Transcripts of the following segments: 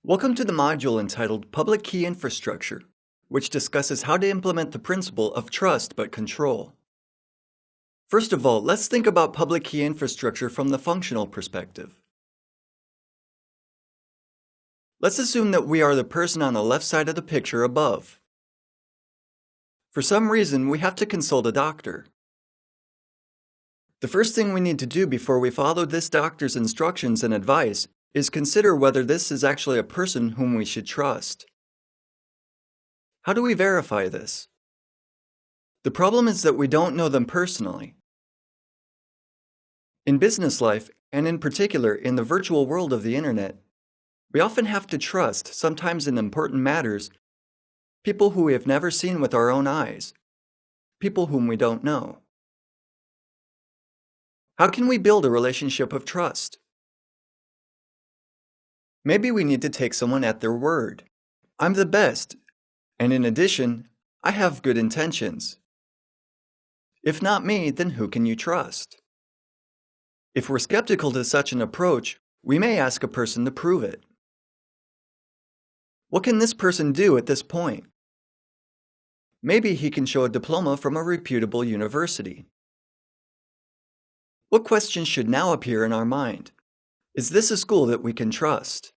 Welcome to the module entitled Public Key Infrastructure, which discusses how to implement the principle of trust but control. First of all, let's think about public key infrastructure from the functional perspective. Let's assume that we are the person on the left side of the picture above. For some reason, we have to consult a doctor. The first thing we need to do before we follow this doctor's instructions and advice is consider whether this is actually a person whom we should trust. How do we verify this? The problem is that we don't know them personally. In business life, and in particular in the virtual world of the internet, we often have to trust, sometimes in important matters, people who we have never seen with our own eyes, people whom we don't know. How can we build a relationship of trust? Maybe we need to take someone at their word. I'm the best, and in addition, I have good intentions. If not me, then who can you trust? If we're skeptical to such an approach, we may ask a person to prove it. What can this person do at this point? Maybe he can show a diploma from a reputable university. What questions should now appear in our mind? Is this a school that we can trust?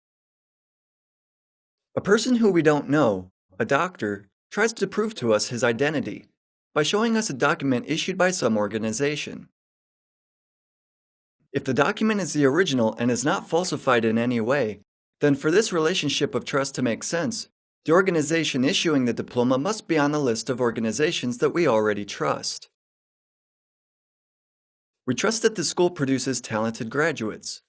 A person who we don't know, a doctor, tries to prove to us his identity by showing us a document issued by some organization. If the document is the original and is not falsified in any way, then for this relationship of trust to make sense, the organization issuing the diploma must be on the list of organizations that we already trust. We trust that the school produces talented graduates.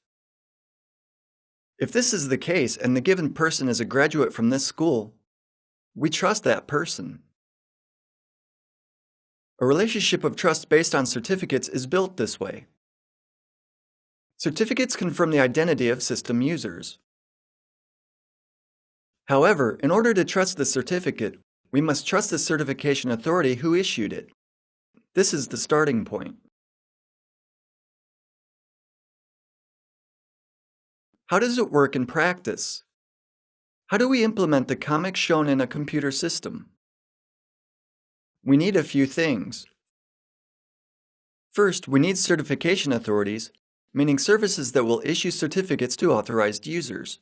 If this is the case and the given person is a graduate from this school, we trust that person. A relationship of trust based on certificates is built this way. Certificates confirm the identity of system users. However, in order to trust the certificate, we must trust the certification authority who issued it. This is the starting point. How does it work in practice? How do we implement the comics shown in a computer system? We need a few things. First, we need certification authorities, meaning services that will issue certificates to authorized users.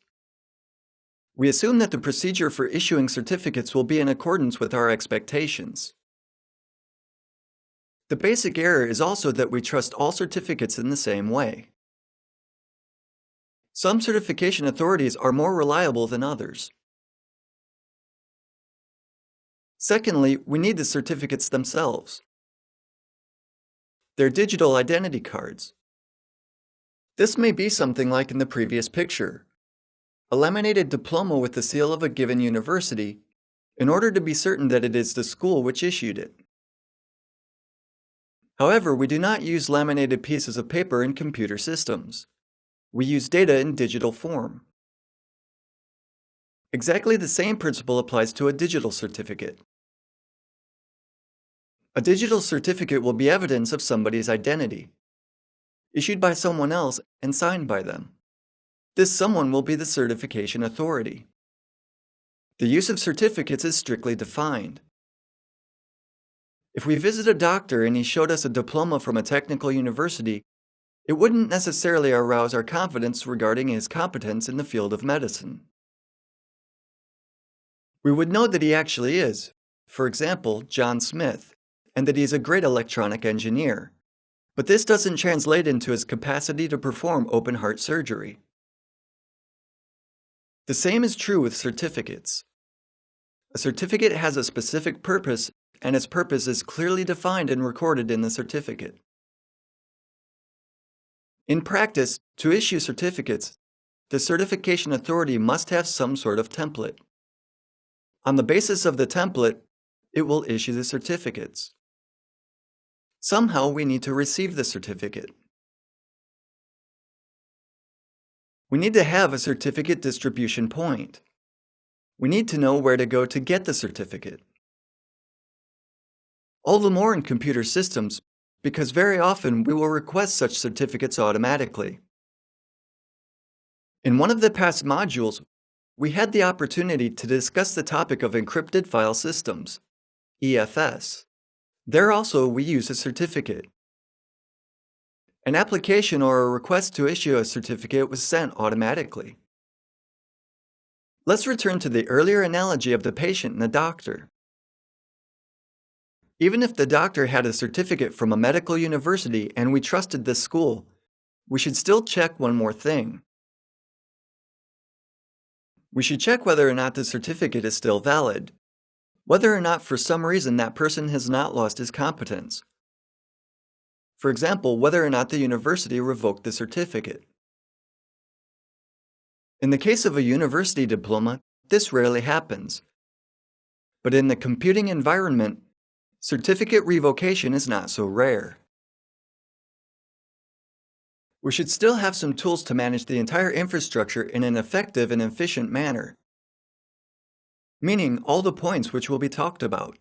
We assume that the procedure for issuing certificates will be in accordance with our expectations. The basic error is also that we trust all certificates in the same way. Some certification authorities are more reliable than others. Secondly, we need the certificates themselves. They're digital identity cards. This may be something like in the previous picture, a laminated diploma with the seal of a given university, in order to be certain that it is the school which issued it. However, we do not use laminated pieces of paper in computer systems. We use data in digital form. Exactly the same principle applies to a digital certificate. A digital certificate will be evidence of somebody's identity, issued by someone else and signed by them. This someone will be the certification authority. The use of certificates is strictly defined. If we visit a doctor and he showed us a diploma from a technical university, it wouldn't necessarily arouse our confidence regarding his competence in the field of medicine. We would know that he actually is, for example, John Smith, and that he is a great electronic engineer. But this doesn't translate into his capacity to perform open heart surgery. The same is true with certificates. A certificate has a specific purpose, and its purpose is clearly defined and recorded in the certificate. In practice, to issue certificates, the certification authority must have some sort of template. On the basis of the template, it will issue the certificates. Somehow we need to receive the certificate. We need to have a certificate distribution point. We need to know where to go to get the certificate. All the more in computer systems, because very often we will request such certificates automatically. In one of the past modules, we had the opportunity to discuss the topic of encrypted file systems, EFS. There also we use a certificate. An application or a request to issue a certificate was sent automatically. Let's return to the earlier analogy of the patient and the doctor. Even if the doctor had a certificate from a medical university and we trusted this school, we should still check one more thing. We should check whether or not the certificate is still valid, whether or not for some reason that person has not lost his competence. For example, whether or not the university revoked the certificate. In the case of a university diploma, this rarely happens. But in the computing environment, certificate revocation is not so rare. We should still have some tools to manage the entire infrastructure in an effective and efficient manner, meaning all the points which will be talked about.